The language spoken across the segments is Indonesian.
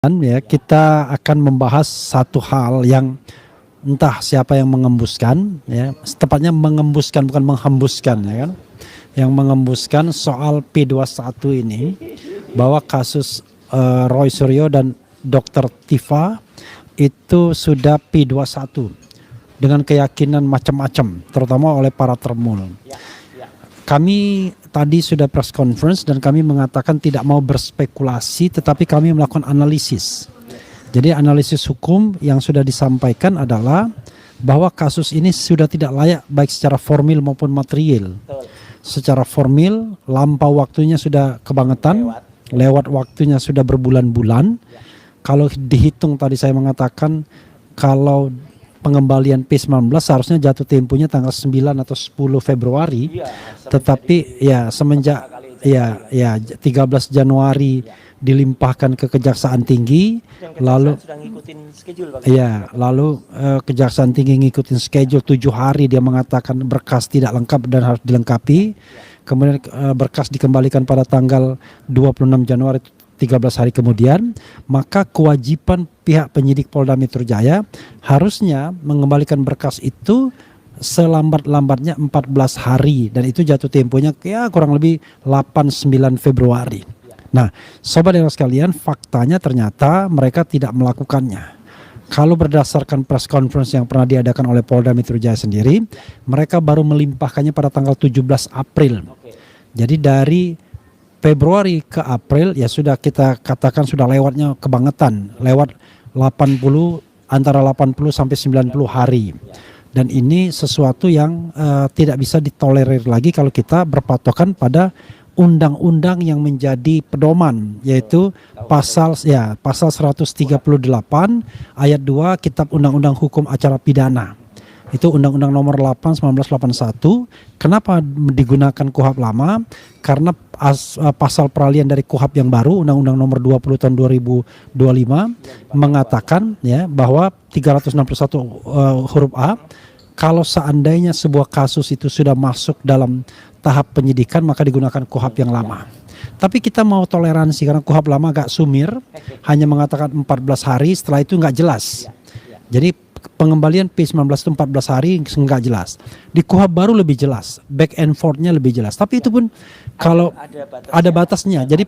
Ya, kita akan membahas satu hal yang entah siapa yang mengembuskan, ya, tepatnya mengembuskan bukan menghembuskan, ya kan, yang mengembuskan soal P21 ini, bahwa kasus Roy Suryo dan Dr. Tifa itu sudah P21 dengan keyakinan macam-macam, terutama oleh para termul. Kami tadi sudah press conference dan kami mengatakan tidak mau berspekulasi, tetapi kami melakukan analisis. Jadi analisis hukum yang sudah disampaikan adalah bahwa kasus ini sudah tidak layak baik secara formil maupun material. Secara formil lampau waktunya sudah kebangetan, lewat waktunya sudah berbulan-bulan. Kalau dihitung tadi saya mengatakan kalau pengembalian P19 seharusnya jatuh temponya tanggal 9 atau 10 Februari. Tetapi ya semenjak 13 Januari dilimpahkan ke Kejaksaan Tinggi, lalu Kejaksaan Tinggi ngikutin schedule 7 hari, dia mengatakan berkas tidak lengkap dan harus dilengkapi. Kemudian berkas dikembalikan pada tanggal 26 Januari 13 hari kemudian, maka kewajiban pihak penyidik Polda Metro Jaya harusnya mengembalikan berkas itu selambat-lambatnya 14 hari, dan itu jatuh temponya ya kurang lebih 8-9 Februari. Nah, sobat yang sekalian, faktanya ternyata mereka tidak melakukannya. Kalau berdasarkan press conference yang pernah diadakan oleh Polda Metro Jaya sendiri, mereka baru melimpahkannya pada tanggal 17 April. Jadi dari Februari ke April ya sudah kita katakan sudah lewatnya kebangetan, lewat 80 sampai 90 hari. Dan ini sesuatu yang tidak bisa ditolerir lagi kalau kita berpatokan pada undang-undang yang menjadi pedoman, yaitu pasal 138 ayat 2 Kitab Undang-Undang Hukum Acara Pidana. Itu Undang-Undang Nomor 8 1981. Kenapa digunakan KUHP lama? Karena pasal peralihan dari KUHP yang baru, Undang-Undang Nomor 20 tahun 2025 mengatakan ya bahwa 361 huruf A, kalau seandainya sebuah kasus itu sudah masuk dalam tahap penyidikan maka digunakan KUHP yang lama. Tapi kita mau toleransi karena KUHP lama agak sumir, hanya mengatakan 14 hari, setelah itu nggak jelas. Jadi pengembalian P19 itu 14 hari nggak jelas. Di KUHP baru lebih jelas, back and forth-nya lebih jelas. Tapi itu pun kalau ada batasnya. Jadi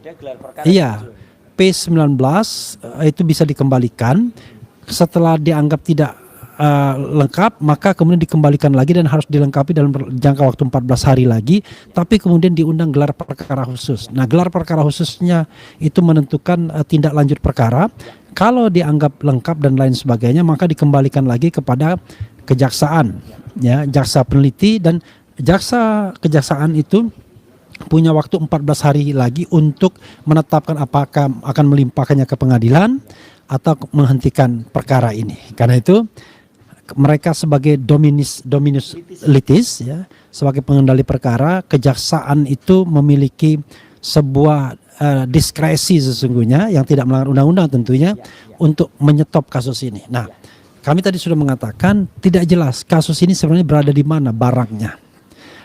iya, P19 itu bisa dikembalikan setelah dianggap tidak lengkap, maka kemudian dikembalikan lagi dan harus dilengkapi dalam jangka waktu 14 hari lagi, tapi kemudian diundang gelar perkara khusus. Nah, gelar perkara khususnya itu menentukan tindak lanjut perkara. Kalau dianggap lengkap dan lain sebagainya, maka dikembalikan lagi kepada kejaksaan, ya, jaksa peneliti, dan kejaksaan itu punya waktu 14 hari lagi untuk menetapkan apakah akan melimpahkannya ke pengadilan atau menghentikan perkara ini. Karena itu mereka sebagai dominus litis, ya, sebagai pengendali perkara, kejaksaan itu memiliki sebuah diskresi sesungguhnya yang tidak melanggar undang-undang tentunya untuk menyetop kasus ini. Nah, kami tadi sudah mengatakan tidak jelas kasus ini sebenarnya berada di mana barangnya.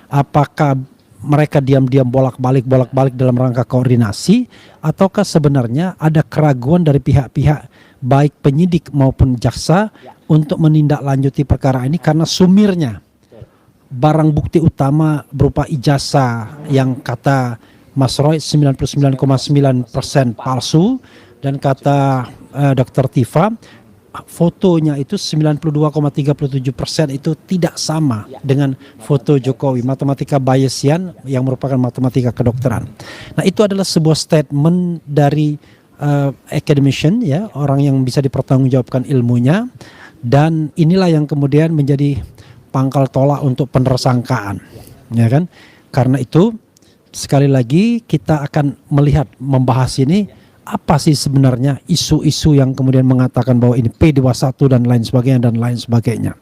Apakah mereka diam-diam bolak-balik dalam rangka koordinasi, ataukah sebenarnya ada keraguan dari pihak-pihak baik penyidik maupun jaksa untuk menindaklanjuti perkara ini karena sumirnya barang bukti utama berupa ijazah yang kata Mas Roy 99,9% palsu, dan kata Dr. Tifa fotonya itu 92,37% itu tidak sama dengan foto Jokowi, matematika Bayesian yang merupakan matematika kedokteran. Nah, itu adalah sebuah statement dari academician, ya, orang yang bisa dipertanggungjawabkan ilmunya, dan inilah yang kemudian menjadi pangkal tolak untuk penersangkaan, ya kan? Karena itu sekali lagi kita akan membahas ini, apa sih sebenarnya isu-isu yang kemudian mengatakan bahwa ini P21 dan lain sebagainya.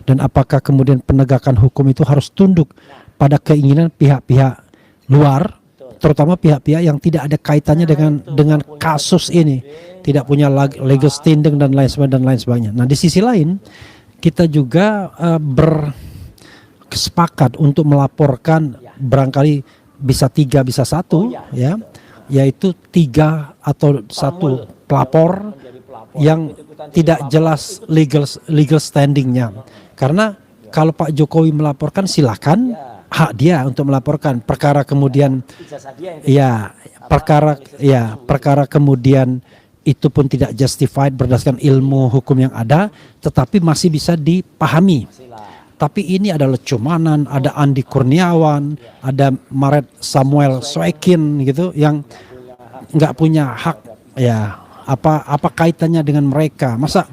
Dan apakah kemudian penegakan hukum itu harus tunduk pada keinginan pihak-pihak luar, terutama pihak-pihak yang tidak ada kaitannya dengan kasus ini, tidak punya legal standing dan lain sebagainya. Nah, di sisi lain kita juga bersepakat untuk melaporkan barangkali bisa 3 bisa 1, ya, yaitu 3 atau 1 pelapor yang tidak jelas legal standingnya. Karena kalau Pak Jokowi melaporkan silakan, hak dia untuk melaporkan. Perkara kemudian perkara kemudian itu pun tidak justified berdasarkan ilmu hukum yang ada, tetapi masih bisa dipahami. Tapi ini ada Lecumanan, ada Andi Kurniawan, ada Maret Samuel Soekin gitu yang nggak punya hak. Ya, apa kaitannya dengan mereka? Masa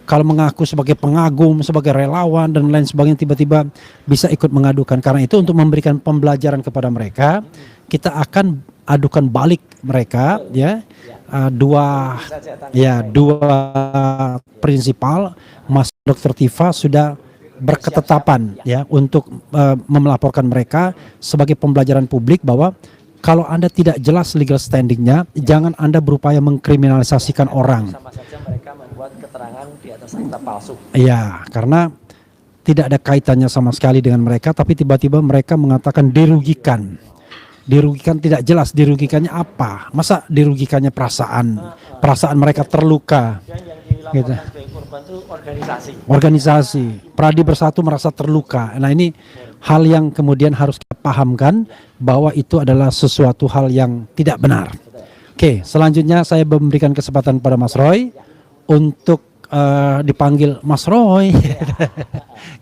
kalau mengaku sebagai pengagum, sebagai relawan dan lain sebagainya tiba-tiba bisa ikut mengadukan? Karena itu untuk memberikan pembelajaran kepada mereka, kita akan adukan balik mereka ya. Dua prinsipal. Mas Dr. Tifa sudah berketetapan ya untuk melaporkan mereka sebagai pembelajaran publik bahwa kalau Anda tidak jelas legal standingnya, jangan Anda berupaya mengkriminalisasikan orang. Sama saja mereka membuat keterangan di atas akta palsu. Iya, karena tidak ada kaitannya sama sekali dengan mereka, tapi tiba-tiba mereka mengatakan dirugikan. Dirugikan tidak jelas dirugikannya apa. Masa dirugikannya perasaan mereka terluka. Gitu. Organisasi Pradi Bersatu merasa terluka. Nah, ini hal yang kemudian harus kita pahamkan bahwa itu adalah sesuatu hal yang tidak benar. Oke, selanjutnya saya memberikan kesempatan pada Mas Roy untuk dipanggil Mas Roy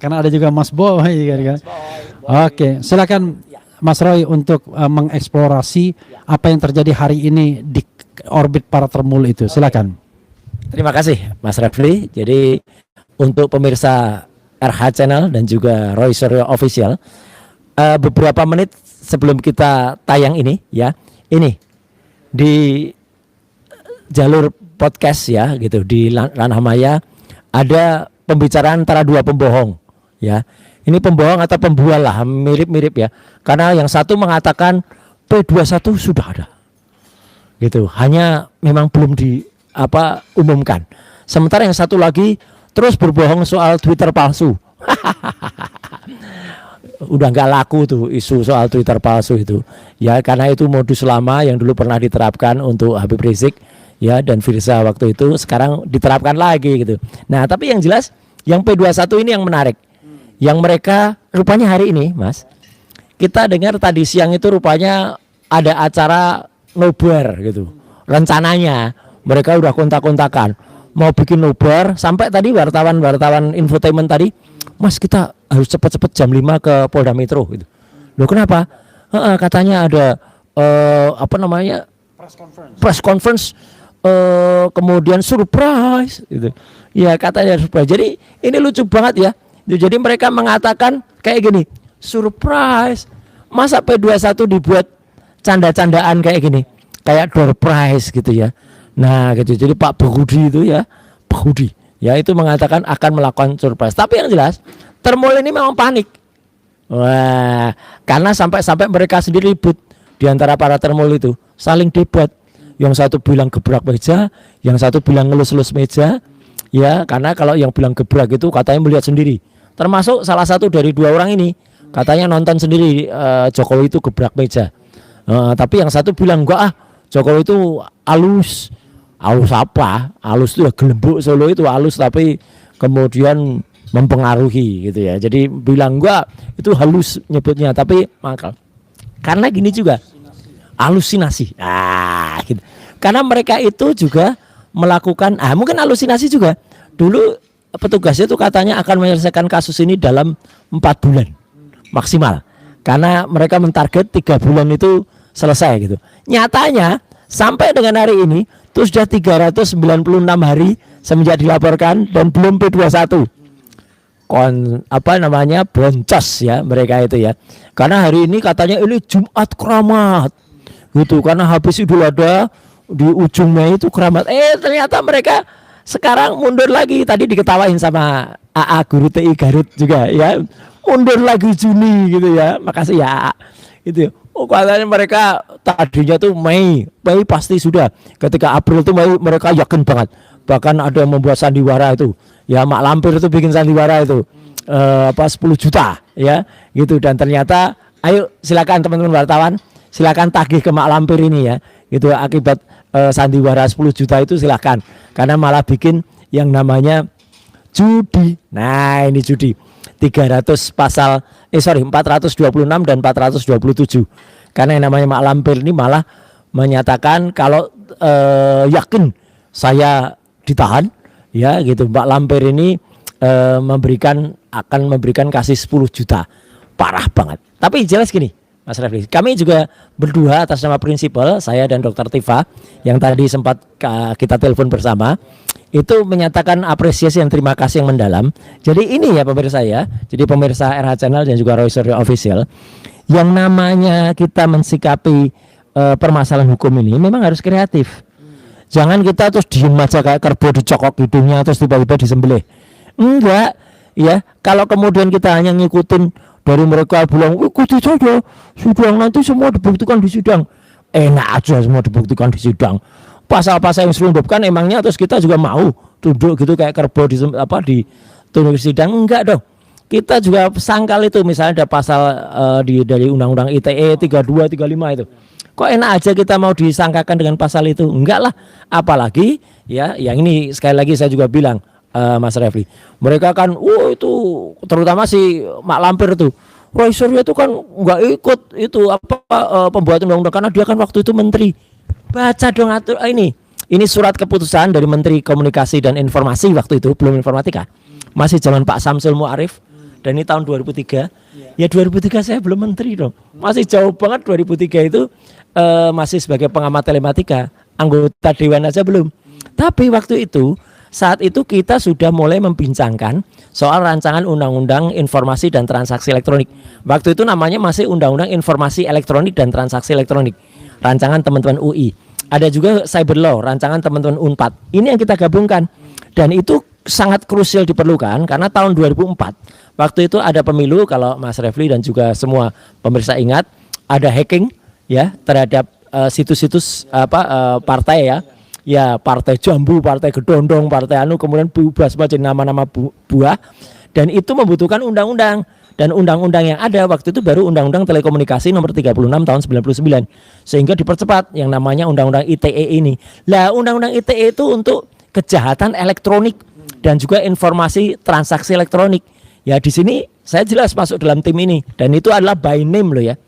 karena ada juga Mas Boy kan. Oke, silakan Mas Roy untuk mengeksplorasi apa yang terjadi hari ini di orbit para termul itu. Silakan. Terima kasih Mas Refli. Jadi untuk pemirsa RH Channel dan juga Roy Suryo Official, beberapa menit sebelum kita tayang ini ya, ini di jalur podcast ya gitu di Ranah Maya ada pembicaraan antara dua pembohong ya. Ini pembohong atau pembual lah, mirip-mirip ya. Karena yang satu mengatakan P21 sudah ada gitu, hanya memang belum umumkan. Sementara yang satu lagi terus berbohong soal Twitter palsu. Udah nggak laku tuh isu soal Twitter palsu itu ya, karena itu modus lama yang dulu pernah diterapkan untuk Habib Rizik ya dan Firza waktu itu, sekarang diterapkan lagi gitu. Nah, tapi yang jelas yang P21 ini yang menarik, yang mereka rupanya hari ini Mas, kita dengar tadi siang itu rupanya ada acara nobar gitu. Rencananya mereka udah kontak-kontakan mau bikin nobar, sampai tadi wartawan infotainment tadi, Mas kita harus cepat-cepat jam 5 ke Polda Metro gitu. Loh kenapa? Katanya ada press conference kemudian surprise gitu. Ya katanya surprise. Jadi ini lucu banget ya. Jadi mereka mengatakan kayak gini, surprise. Masa P21 dibuat canda-candaan kayak gini, kayak door prize gitu ya. Nah gitu. Jadi Pak Budi itu ya, Pak Budi ya itu mengatakan akan melakukan surprise. Tapi yang jelas Termul ini memang panik. Wah, karena sampai mereka sendiri ribut di antara para Termul itu, saling debat. Yang satu bilang gebrak meja, yang satu bilang ngelus-elus meja. Ya, karena kalau yang bilang gebrak itu katanya melihat sendiri. Termasuk salah satu dari dua orang ini katanya nonton sendiri Jokowi itu gebrak meja. Tapi yang satu bilang enggak Jokowi itu halus apa? Halus itu ya gelembuk Solo itu halus, tapi kemudian mempengaruhi gitu ya. Jadi bilang enggak itu halus nyebutnya, tapi makal. Karena gini juga halusinasi. Gitu. Karena mereka itu juga melakukan mungkin halusinasi juga. Dulu petugasnya itu katanya akan menyelesaikan kasus ini dalam 4 bulan maksimal. Karena mereka mentarget 3 bulan itu selesai gitu. Nyatanya sampai dengan hari ini itu sudah 396 hari semenjak dilaporkan dan belum P21. Boncos ya mereka itu ya. Karena hari ini katanya ini Jumat keramat gitu, karena habis Idul Adha di ujung Mei itu keramat. Ternyata mereka sekarang mundur lagi. Tadi diketawain sama AA guru TI Garut juga ya, mundur lagi Juni gitu ya. Makasih ya AA itu ya. Katanya mereka tadinya tuh Mei pasti sudah. Ketika April tuh Mei mereka yakin banget. Bahkan ada yang membuat sandiwara itu ya, Mak Lampir itu bikin sandiwara itu 10 juta ya gitu. Dan ternyata ayo silakan teman-teman wartawan, silakan tagih ke Mak Lampir ini ya gitu, akibat sandiwara 10 juta itu silahkan, karena malah bikin yang namanya judi. Nah ini judi 426 dan 427, karena yang namanya Mak Lampir ini malah menyatakan kalau yakin saya ditahan ya gitu, Mak Lampir ini akan memberikan kasih 10 juta. Parah banget. Tapi jelas gini Mas Refli, kami juga berdua atas nama prinsipal, saya dan Dr. Tifa yang tadi sempat kita telepon bersama, itu menyatakan apresiasi dan terima kasih yang mendalam. Jadi ini ya pemirsa ya, jadi pemirsa RH Channel dan juga Roy Suryo Official, yang namanya kita mensikapi permasalahan hukum ini memang harus kreatif. Jangan kita terus diem aja kayak kerbau dicokok hidungnya terus tiba-tiba disembelih. Enggak, ya. Kalau kemudian kita hanya ngikutin dari mereka bilang, ikuti saja sidang, nanti semua dibuktikan di sidang. Enak aja semua dibuktikan di sidang. Pasal-pasal yang selundupkan emangnya terus kita juga mau duduk gitu kayak kerbau di di sidang? Enggak dong. Kita juga sangkal itu, misalnya ada pasal dari Undang-Undang ITE 32, 35 itu. Kok enak aja kita mau disangkakan dengan pasal itu? Enggak lah. Apalagi ya, yang ini sekali lagi saya juga bilang, Mas Refli, mereka kan itu terutama si Mak Lampir itu, Roy Suryo itu kan nggak ikut itu pembuatan undang-undang karena dia kan waktu itu menteri. Baca dong ini surat keputusan dari Menteri Komunikasi dan Informasi waktu itu, belum informatika, masih zaman Pak Samsul Muarif, dan ini tahun 2003. Ya 2003 saya belum menteri dong, masih jauh banget. 2003 itu masih sebagai pengamat telematika, anggota dewan aja belum. Tapi waktu itu, saat itu kita sudah mulai membincangkan soal rancangan Undang-Undang Informasi dan Transaksi Elektronik. Waktu itu namanya masih Undang-Undang Informasi Elektronik dan Transaksi Elektronik, rancangan teman-teman UI. Ada juga Cyber Law, rancangan teman-teman Unpad. Ini yang kita gabungkan, dan itu sangat krusial diperlukan karena tahun 2004 waktu itu ada pemilu, kalau Mas Refli dan juga semua pemirsa ingat, ada hacking ya terhadap situs-situs partai ya, partai Jambu, partai Gedondong, partai kemudian berubah semacam nama-nama buah, dan itu membutuhkan undang-undang, dan undang-undang yang ada waktu itu baru Undang-Undang Telekomunikasi nomor 36 tahun 99, sehingga dipercepat yang namanya Undang-Undang ITE ini. Lah Undang-Undang ITE itu untuk kejahatan elektronik dan juga informasi transaksi elektronik. Ya di sini saya jelas masuk dalam tim ini, dan itu adalah by name loh ya.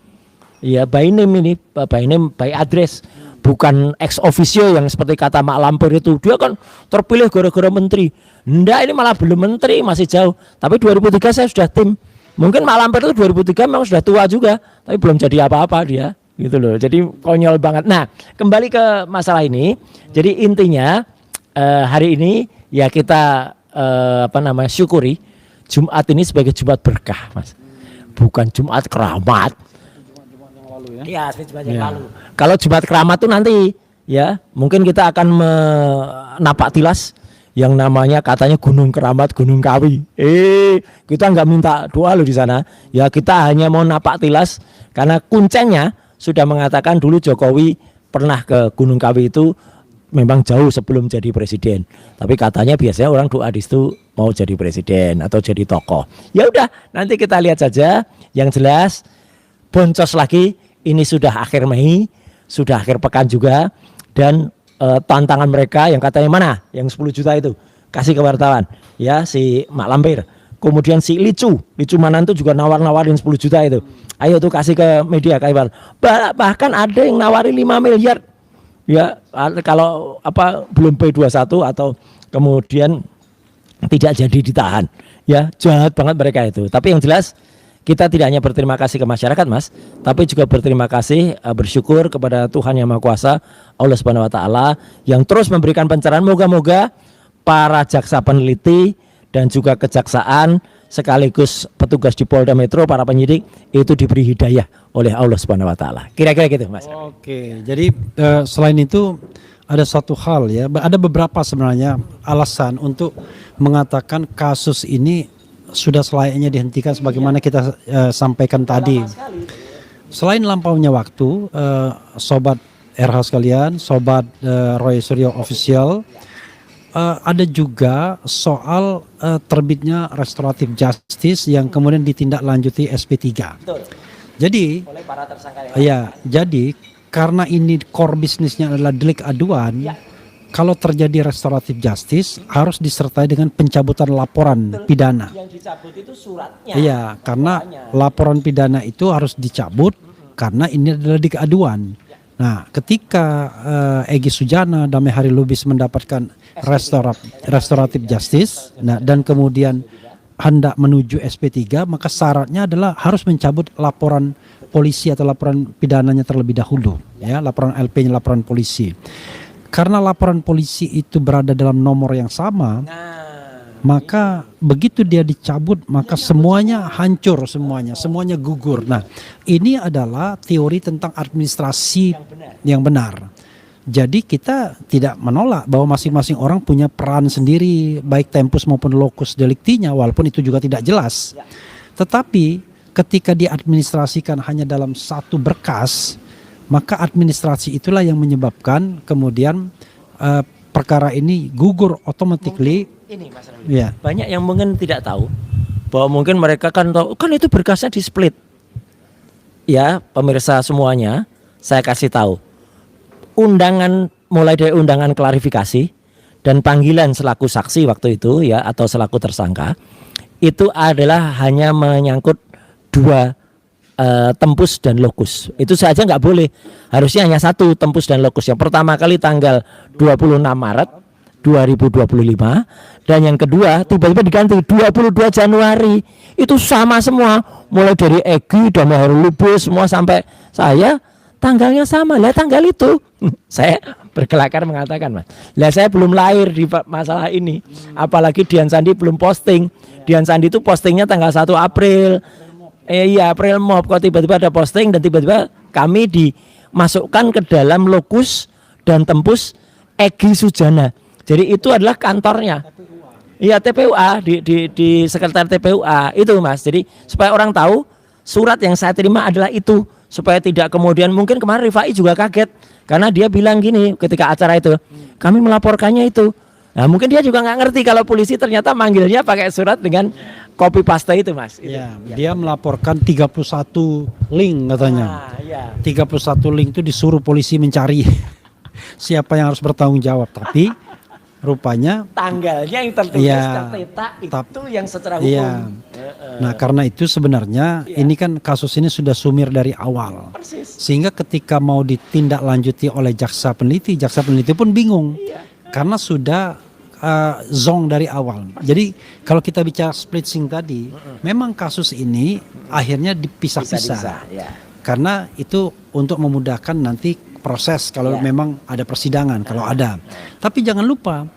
Ya by name ini, by name, by address. Bukan ex officio yang seperti kata Mak Lampir itu, dia kan terpilih gara-gara menteri. Enggak, ini malah belum menteri, masih jauh. Tapi 2003 saya sudah tim. Mungkin Mak Lampir itu 2003 memang sudah tua juga, tapi belum jadi apa-apa dia, gitu loh. Jadi konyol banget. Nah, kembali ke masalah ini. Jadi intinya hari ini ya kita syukuri Jumat ini sebagai Jumat berkah, Mas. Bukan Jumat keramat. Ya, Jumat yang lalu. Kalau Jumat keramat tuh nanti ya, mungkin kita akan menapak tilas yang namanya katanya Gunung Keramat, Gunung Kawi. Kita nggak minta doa loh di sana. Ya kita hanya mau napak tilas karena kuncengnya sudah mengatakan dulu Jokowi pernah ke Gunung Kawi itu memang jauh sebelum jadi presiden. Tapi katanya biasanya orang doa di situ mau jadi presiden atau jadi tokoh. Ya udah, nanti kita lihat saja. Yang jelas boncos lagi, ini sudah akhir Mei, sudah akhir pekan juga, dan tantangan mereka yang katanya mana, yang 10 juta itu kasih ke wartawan, ya si Mak Lampir. Kemudian si Licu Manan itu juga nawar-nawarin 10 juta itu. Ayo tuh kasih ke media kayak bahkan ada yang nawarin 5 miliar. Ya kalau belum P21 atau kemudian tidak jadi ditahan. Ya jahat banget mereka itu. Tapi yang jelas kita tidak hanya berterima kasih ke masyarakat, Mas, tapi juga berterima kasih, bersyukur kepada Tuhan Yang Maha Kuasa, Allah Subhanahu wa taala, yang terus memberikan pencerahan. Moga-moga para jaksa peneliti dan juga kejaksaan sekaligus petugas di Polda Metro, para penyidik itu diberi hidayah oleh Allah Subhanahu wa taala. Kira-kira gitu, Mas. Oke. Jadi selain itu ada satu hal ya, ada beberapa sebenarnya alasan untuk mengatakan kasus ini sudah selayaknya dihentikan sebagaimana kita sampaikan tadi. Selain lampaunya waktu, sobat RH sekalian, sobat Roy Suryo Official, ada juga soal terbitnya restoratif justice yang kemudian ditindaklanjuti SP3. Betul. Jadi oleh para tersangka ya, jadi karena ini core bisnisnya adalah delik aduan, Ya. kalau terjadi restoratif justice harus disertai dengan pencabutan laporan pidana. Yang dicabut itu suratnya. Iya, karena laporan pidana itu harus dicabut karena ini adalah delik aduan. Nah, ketika Egy Sujana, Damai Hari Lubis mendapatkan restoratif justice, nah, dan kemudian hendak menuju SP3, maka syaratnya adalah harus mencabut laporan polisi atau laporan pidananya terlebih dahulu, ya, laporan LP-nya, laporan polisi. Karena laporan polisi itu berada dalam nomor yang sama, maka begitu dia dicabut, maka semuanya hancur, semuanya gugur. Nah, ini adalah teori tentang administrasi yang benar. Jadi kita tidak menolak bahwa masing-masing orang punya peran sendiri, baik tempus maupun locus delictinya, walaupun itu juga tidak jelas. Tetapi ketika diadministrasikan hanya dalam satu berkas, maka administrasi itulah yang menyebabkan kemudian perkara ini gugur automatically. Ini Mas Raffi. Ya. Banyak yang mungkin tidak tahu bahwa mungkin mereka kan tahu kan itu berkasnya di split. Ya, pemirsa semuanya, saya kasih tahu. Undangan mulai dari undangan klarifikasi dan panggilan selaku saksi waktu itu ya atau selaku tersangka itu adalah hanya menyangkut dua tempus dan lokus. Itu saja nggak boleh. Harusnya hanya satu tempus dan lokus. Yang pertama kali tanggal 26 Maret 2025 dan yang kedua tiba-tiba diganti 22 Januari. Itu sama semua, mulai dari Egy, Damai Hari Lubis semua sampai saya tanggalnya sama. Lah tanggal itu saya berkelakar mengatakan, Mas, lah saya belum lahir di masalah ini. Apalagi Dian Sandi belum posting. Dian Sandi itu postingnya tanggal 1 April. Iya, April Mop, kok tiba-tiba ada posting dan tiba-tiba kami dimasukkan ke dalam lokus dan tempus Egy Sujana. Jadi itu adalah kantornya. Iya, TPUA di sekretariat TPUA itu, Mas. Jadi supaya orang tahu surat yang saya terima adalah itu, supaya tidak kemudian mungkin kemarin Rifai juga kaget karena dia bilang gini ketika acara itu, kami melaporkannya itu. Nah, mungkin dia juga nggak ngerti kalau polisi ternyata manggilnya pakai surat dengan copy paste itu, Mas. Ya, dia melaporkan 31 link katanya. Ya. 31 link itu disuruh polisi mencari siapa yang harus bertanggung jawab, tapi rupanya Tanggalnya yang tertulis Iya, tercetak itu tap- yang secara hukum. iya. Nah, karena itu sebenarnya ini kan kasus ini sudah sumir dari awal. Persis. Sehingga ketika mau ditindaklanjuti oleh jaksa peneliti pun bingung. Karena sudah zong dari awal. Jadi kalau kita bicara splitsing tadi, memang kasus ini akhirnya dipisah-pisah. Ya. Karena itu untuk memudahkan nanti proses kalau Ya. memang ada persidangan, kalau ada. Tapi jangan lupa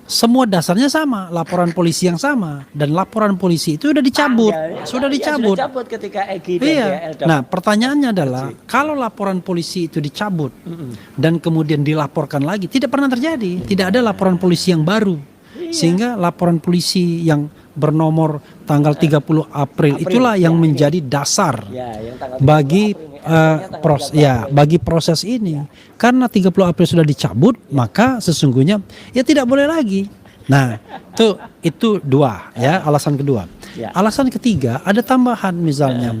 semua dasarnya sama, laporan polisi yang sama dan laporan polisi itu sudah dicabut, Tanggalnya, sudah iya, dicabut. Sudah dicabut ketika Egy dan Iya. DL dapat. Nah, pertanyaannya adalah kalau laporan polisi itu dicabut dan kemudian dilaporkan lagi, tidak pernah terjadi. Tidak ada laporan polisi yang baru. Sehingga laporan polisi yang bernomor tanggal 30 April itulah yang menjadi dasar Ya, yang tanggal bagi 30 April ini, tanggal 13 bagi proses ini. Karena 30 April sudah dicabut, maka sesungguhnya ya tidak boleh lagi. Nah, itu dua ya, alasan kedua. Ya. Alasan ketiga ada tambahan misalnya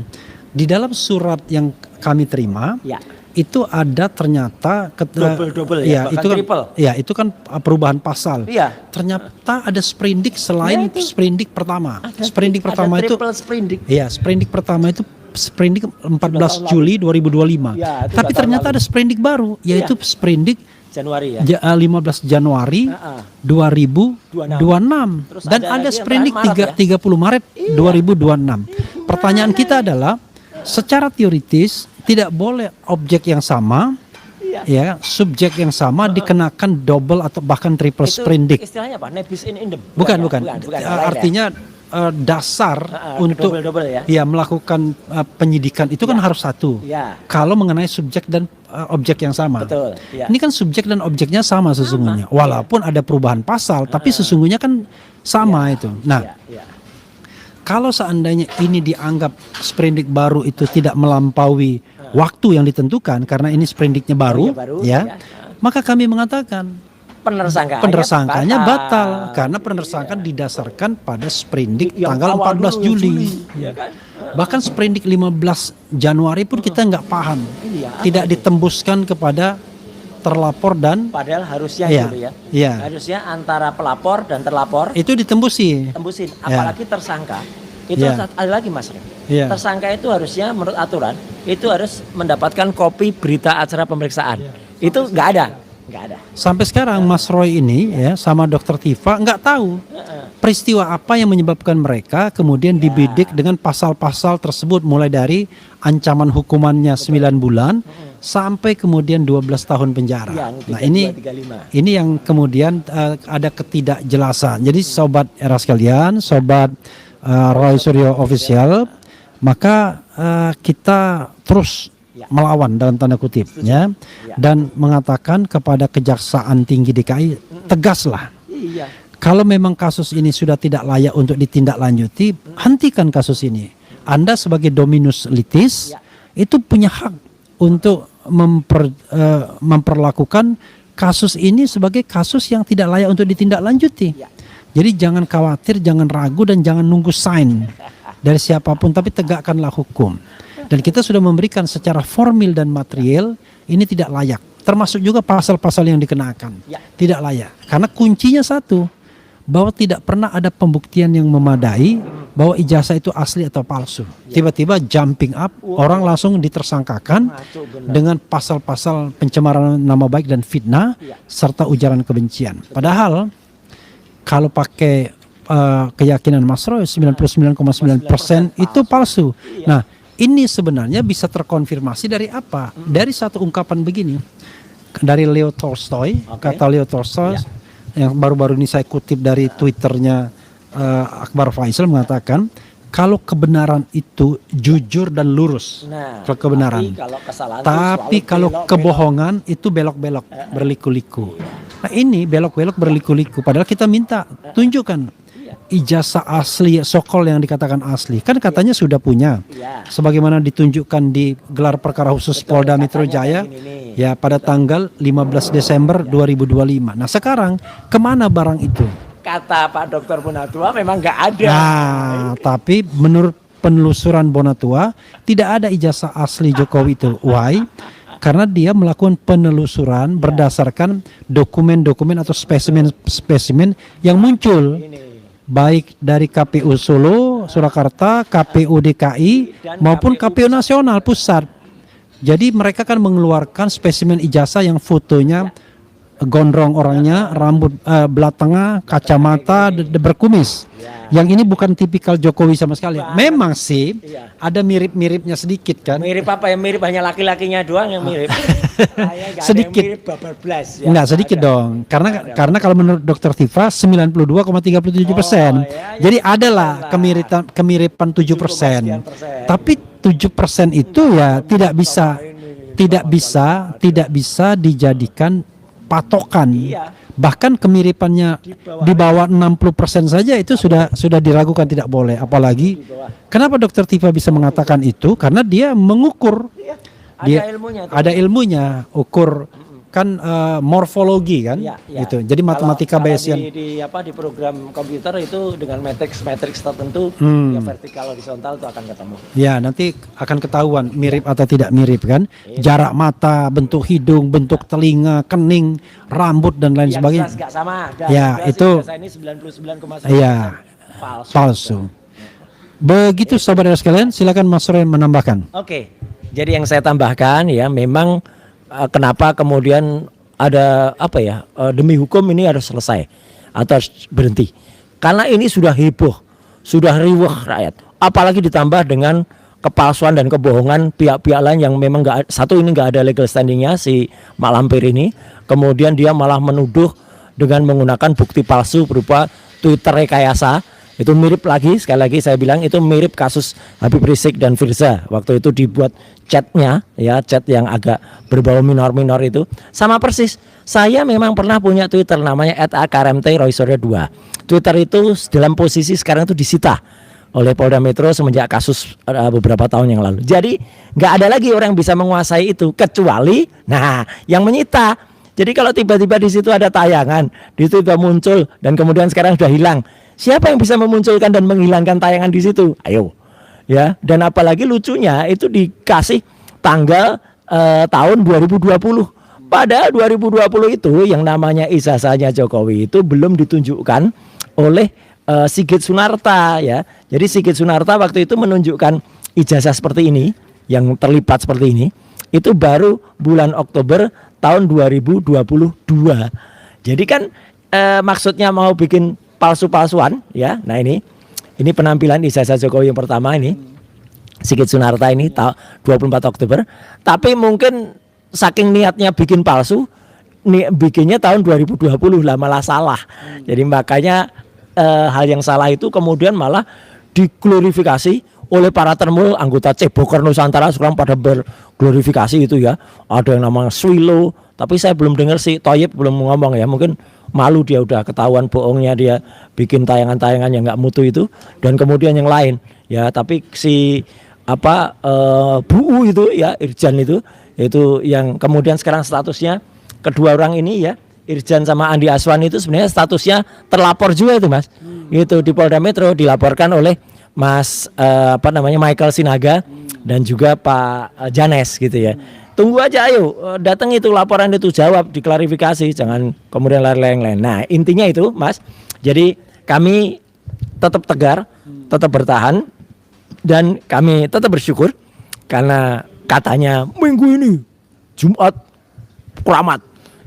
di dalam surat yang kami terima Ya. itu ada ternyata Double ya, bahkan itu kan triple. ya itu kan perubahan pasal. Iya. Ternyata ada sprindik selain Ya, itu. sprindik pertama. Ada Sprindik pertama itu triple sprindik. iya, sprindik pertama itu sprindik 14 Juli 2025. Ya, itu Tapi tahun ternyata lalu. ada sprindik baru yaitu sprindik Januari ya. 15 Januari 2026 Terus dan ada ada lagi yang sprindik terakhir Maret 30 Maret 2026. Pertanyaan kita adalah secara teoritis tidak boleh objek yang sama ya, subjek yang sama dikenakan double atau bahkan triple Itu sprindik. istilahnya apa? Nebis in idem. Bukan. Yang lain ya? Artinya dasar untuk double ya. melakukan penyidikan itu kan harus satu. Ya. Kalau mengenai subjek dan objek yang sama. Betul. Ya. Ini kan subjek dan objeknya sama sesungguhnya. Walaupun ada perubahan pasal, tapi sesungguhnya kan sama itu. Nah, Ya. kalau seandainya ini dianggap sprindik baru itu tidak melampaui waktu yang ditentukan karena ini sprindiknya baru, ya. maka kami mengatakan penersangkanya batal karena penersangkaan didasarkan pada sprindik Yang tanggal awal 14 dulu, Juli. ya kan? Bahkan sprindik 15 Januari pun kita nggak paham. Iya, apa Tidak itu? ditembuskan kepada terlapor dan Padahal harusnya Iya, gitu ya. iya. Harusnya antara pelapor dan terlapor itu ditembusi. tembusin, Ya. apalagi tersangka. Itu Ya. ada lagi Mas Rem. Iya. Tersangka itu harusnya menurut aturan itu harus mendapatkan kopi berita acara pemeriksaan. Itu nggak ada. Sampai sekarang Mas Roy ini ya sama Dokter Tifa nggak tahu peristiwa apa yang menyebabkan mereka kemudian dibidik dengan pasal-pasal tersebut, mulai dari ancaman hukumannya 9 bulan sampai kemudian 12 tahun penjara. Yang Nah, ini 32, 35. ini yang kemudian ada ketidakjelasan. Jadi sobat era sekalian, sobat Roy Suryo Official, maka kita terus melawan dalam tanda kutip ya, dan mengatakan kepada Kejaksaan Tinggi DKI, tegaslah. Iya. Kalau memang kasus ini sudah tidak layak untuk ditindaklanjuti, hentikan kasus ini. Anda sebagai dominus litis itu punya hak untuk memperlakukan kasus ini sebagai kasus yang tidak layak untuk ditindaklanjuti. Jadi jangan khawatir, jangan ragu, dan jangan nunggu sign dari siapapun, tapi tegakkanlah hukum. Dan kita sudah memberikan secara formil dan material ini tidak layak. Termasuk juga pasal-pasal yang dikenakan. Tidak layak. Karena kuncinya satu, bahwa tidak pernah ada pembuktian yang memadai bahwa ijazah itu asli atau palsu. Tiba-tiba jumping up, orang langsung ditersangkakan dengan pasal-pasal pencemaran nama baik dan fitnah serta ujaran kebencian. Padahal kalau pakai keyakinan Mas Roy 99,9% itu palsu. Nah, ini sebenarnya bisa terkonfirmasi dari apa? Dari satu ungkapan begini. Dari Leo Tolstoy, kata Leo Tolstoy yang baru-baru ini saya kutip dari Twitternya Akbar Faisal, mengatakan kalau kebenaran itu jujur dan lurus, kebenaran. Tapi kalau kebohongan itu belok-belok, berliku-liku. Nah, ini belok-belok berliku-liku. Padahal kita minta tunjukkan ijazah asli, sokol yang dikatakan asli. Kan katanya sudah punya. Sebagaimana ditunjukkan di gelar perkara khusus Polda Metro Jaya ya pada tanggal 15 Desember 2025. Nah, sekarang kemana barang itu? Kata Pak Dokter Bonatua memang nggak ada. Nah, tapi menurut penelusuran Bonatua tidak ada ijazah asli Jokowi itu. Why? Karena dia melakukan penelusuran berdasarkan dokumen-dokumen atau spesimen-spesimen yang muncul, baik dari KPU Solo, Surakarta, KPU DKI maupun KPU Nasional Pusat. Jadi mereka kan mengeluarkan spesimen ijazah yang fotonya gondrong orangnya, rambut belah tengah, kacamata, berkumis. Yang ini bukan tipikal Jokowi sama sekali. Memang sih ada mirip-miripnya sedikit kan. Mirip apa ya? Mirip hanya laki-lakinya doang yang mirip. Sedikit. Mirip bablas, ya. Enggak, sedikit dong. Karena kalau menurut Dokter Tifa 92,37%. Jadi adalah kemiripan 7%. Tapi 7% itu ya tidak bisa dijadikan patokan. Bahkan kemiripannya di bawah 60% saja itu sudah diragukan, tidak boleh. Apalagi kenapa Dokter Tifa bisa mengatakan itu? Karena dia mengukur, ada ilmunya, ukur kan morfologi kan, gitu. Jadi matematika Bayesian. Di program komputer itu dengan matriks tertentu, ya vertikal horizontal itu akan ketemu. Ya, nanti akan ketahuan mirip atau tidak mirip kan. Jarak mata, bentuk hidung, bentuk telinga, kening, rambut dan lain sebagainya. Jelas gak sama. Ya, itu ini 99,9. Iya, palsu. Begitu saudara sekalian, silakan Mas Roy menambahkan. Oke. Jadi yang saya tambahkan ya, memang kenapa kemudian ada demi hukum ini harus selesai atau harus berhenti, karena ini sudah heboh, sudah riuh rakyat, apalagi ditambah dengan kepalsuan dan kebohongan pihak-pihak lain yang memang nggak ada legal standingnya, si Mak Lampir ini, kemudian dia malah menuduh dengan menggunakan bukti palsu berupa Twitter rekayasa. Itu mirip lagi, sekali lagi saya bilang itu mirip kasus Habib Rizik dan Firza. Waktu itu dibuat chatnya, ya chat yang agak berbau minor-minor itu. Sama persis, saya memang pernah punya Twitter namanya @akarmt_roysuryo2. Twitter itu dalam posisi sekarang itu disita oleh Polda Metro semenjak kasus beberapa tahun yang lalu. Jadi nggak ada lagi orang yang bisa menguasai itu, kecuali yang menyita. Jadi kalau tiba-tiba di situ ada tayangan, di situ tiba muncul dan kemudian sekarang sudah hilang. Siapa yang bisa memunculkan dan menghilangkan tayangan di situ? Ayo. ya. Dan apalagi lucunya itu dikasih tanggal tahun 2020. Padahal 2020 itu yang namanya ijazahnya Jokowi itu belum ditunjukkan oleh Sigit Sunarta ya. Jadi Sigit Sunarta waktu itu menunjukkan ijazah seperti ini yang terlipat seperti ini itu baru bulan Oktober tahun 2022. Jadi kan maksudnya mau bikin palsu-palsuan ya. Nah ini penampilan ijazah Jokowi yang pertama ini Sigit Sunarta ini 24 Oktober. Tapi mungkin saking niatnya bikin palsu, bikinnya tahun 2020 lah malah salah. Jadi makanya hal yang salah itu kemudian malah diglorifikasi oleh para termul anggota Ceboker Nusantara sekarang pada berglorifikasi itu ya. Ada yang namanya Swilo, tapi saya belum dengar sih Toyib belum ngomong ya. Mungkin malu dia udah ketahuan bohongnya dia bikin tayangan-tayangan yang nggak mutu itu dan kemudian yang lain ya. Tapi si Bu itu ya Irjan itu yang kemudian sekarang statusnya kedua orang ini ya Irjan sama Andi Aswan itu sebenarnya statusnya terlapor juga itu Mas. Itu di Polda Metro dilaporkan oleh Mas Michael Sinaga dan juga Pak Janes gitu ya. Tunggu aja ayo datang itu laporan itu jawab diklarifikasi jangan kemudian lari-lari. Nah, intinya itu Mas. Jadi kami tetap tegar, tetap bertahan dan kami tetap bersyukur karena katanya minggu ini Jumat keramat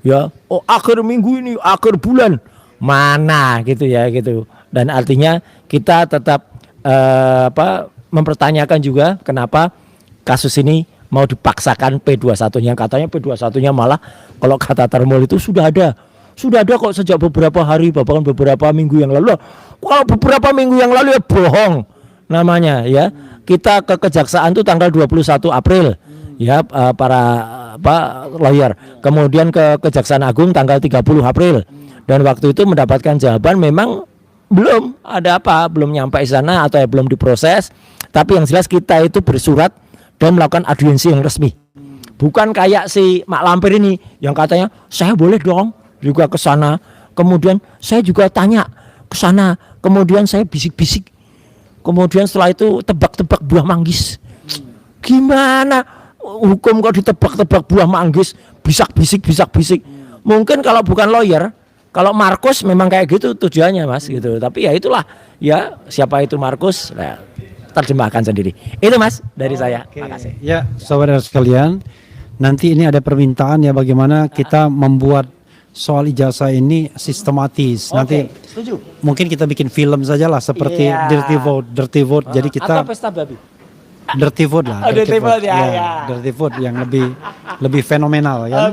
ya. Oh akhir minggu ini akhir bulan mana gitu ya gitu. Dan artinya kita tetap mempertanyakan juga kenapa kasus ini mau dipaksakan P21-nya. Katanya P21-nya malah kalau kata termul itu sudah ada kok sejak beberapa hari bahkan beberapa minggu yang lalu. Kalau beberapa minggu yang lalu ya bohong namanya ya. Kita ke kejaksaan itu tanggal 21 April ya para lawyer. Kemudian ke Kejaksaan Agung tanggal 30 April. Dan waktu itu mendapatkan jawaban memang belum ada belum nyampe di sana atau belum diproses. Tapi yang jelas kita itu bersurat dan melakukan audiensi yang resmi. Bukan kayak si Mak Lampir ini yang katanya saya boleh dong juga ke sana. Kemudian saya juga tanya ke sana. Kemudian saya bisik-bisik. Kemudian setelah itu tebak-tebak buah manggis. Gimana hukum kok ditebak-tebak buah manggis, bisak-bisik. Mungkin kalau bukan lawyer, kalau Markus memang kayak gitu tujuannya Mas gitu. Tapi ya itulah ya siapa itu Markus, nah, terjemahkan sendiri. Itu Mas dari saya. Makasih. Ya, saudara sekalian, nanti ini ada permintaan ya bagaimana kita membuat soal ijazah ini sistematis. Nanti setuju. Mungkin kita bikin film saja lah seperti Dirty Vote. Jadi kita atau pesta babi. Dirty Vote lah. Dirty Vote ya. Dirty Vote yang lebih fenomenal kan.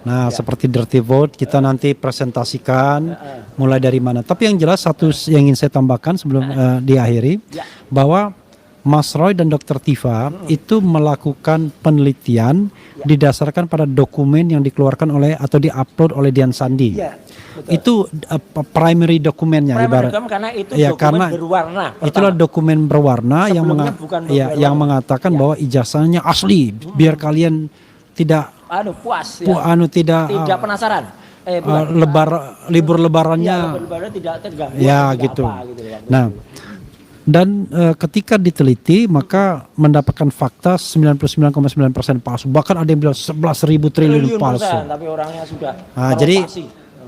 Nah, seperti Dirty Vote kita nanti presentasikan mulai dari mana. Tapi yang jelas satu yang ingin saya tambahkan sebelum diakhiri bahwa Mas Roy dan Dr. Tifa itu melakukan penelitian didasarkan pada dokumen yang dikeluarkan oleh atau diupload oleh Dian Sandi. Itu primary dokumennya ibarat. Karena itu dokumen berwarna. Itulah dokumen berwarna yang mengatakan bahwa ijazahnya asli. Biar kalian tidak puas tidak penasaran. Libur lebarannya tidak terganggu. Ya gitu. Nah, dan ketika diteliti maka mendapatkan fakta 99,9% palsu. Bahkan ada yang bilang 11.000 triliun palsu. Tapi orangnya sudah jadi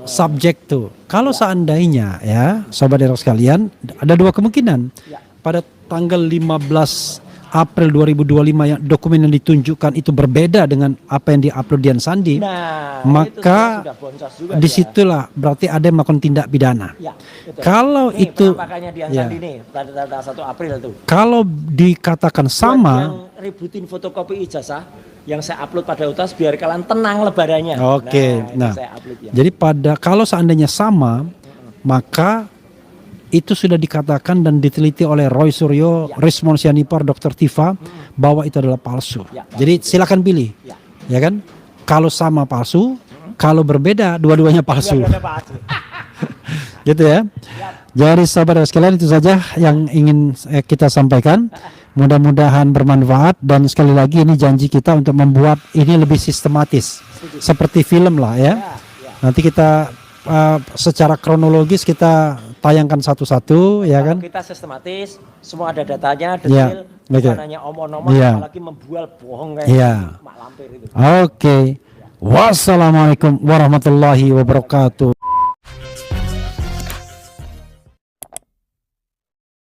subjek tuh. Kalau seandainya ya sahabat sekalian ada dua kemungkinan. Pada tanggal 15 April 2025 yang dokumen yang ditunjukkan itu berbeda dengan apa yang diupload Dian Sandi, maka disitulah berarti ada yang melakukan tindak pidana. Kalau ini itu Dian Sandi nih, pada 1 April tuh. Kalau dikatakan sama, yang ributin fotokopi ijazah yang saya upload pada UTAS biar kalian tenang lebarannya. Nah, jadi kalau seandainya sama, maka itu sudah dikatakan dan diteliti oleh Roy Suryo, Rismon Sianipar, Dr. Tifa bahwa itu adalah palsu. Jadi silakan pilih, ya kan? Kalau sama palsu, kalau berbeda dua-duanya palsu. Gitu ya. Jadi sahabat sekalian itu saja yang ingin kita sampaikan. Mudah-mudahan bermanfaat dan sekali lagi ini janji kita untuk membuat ini lebih sistematis, seperti film lah ya. Nanti kita secara kronologis kita tayangkan satu-satu ya Kalau kan. kita sistematis, semua ada datanya, Ya, detail, oke. bukan hanya omong-omong, Ya. apalagi membual bohong kayak Ya. mak lampir itu. Oke. Wassalamualaikum warahmatullahi wabarakatuh.